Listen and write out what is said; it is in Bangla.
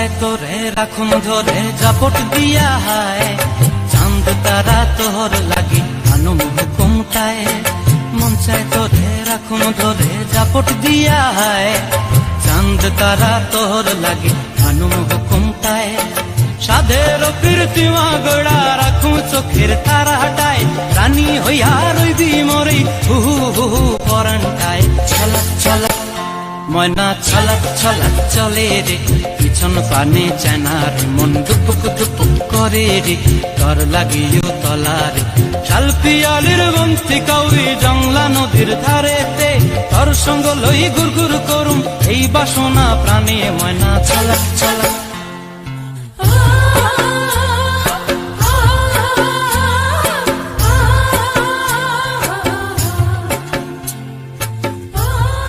চায় তোরে রাখুন ধরে জাপট দিয়া হায়, চাঁদ তারা তোর লাগি আনুম হুকুমটায়। মন চায় তোরে রাখুন ধরে জাপট দিয়া হায়, চাঁদ তারা তোর লাগি আনুম হুকুমটায়। সাধের কীর্তিমা গড়া রাখুন চোখের তারা হাটায়, রানী হইয়া রইবি মরে হুহু হুহু পরানটায়। ছলাক ছলাক ময়না ছলাক ছলাক চলে রে, পিছন পানে চেনার মন দুপুক দুপুক করে রে, তর লাগিও তলারে। শাল পিয়ালির বন্তি কাউরি জংলা নদীর ধারেতে, তর সঙ্গ লই গুড় গুড় করুম এই বাসনা প্রাণে। ময়না ছলাক ছলাক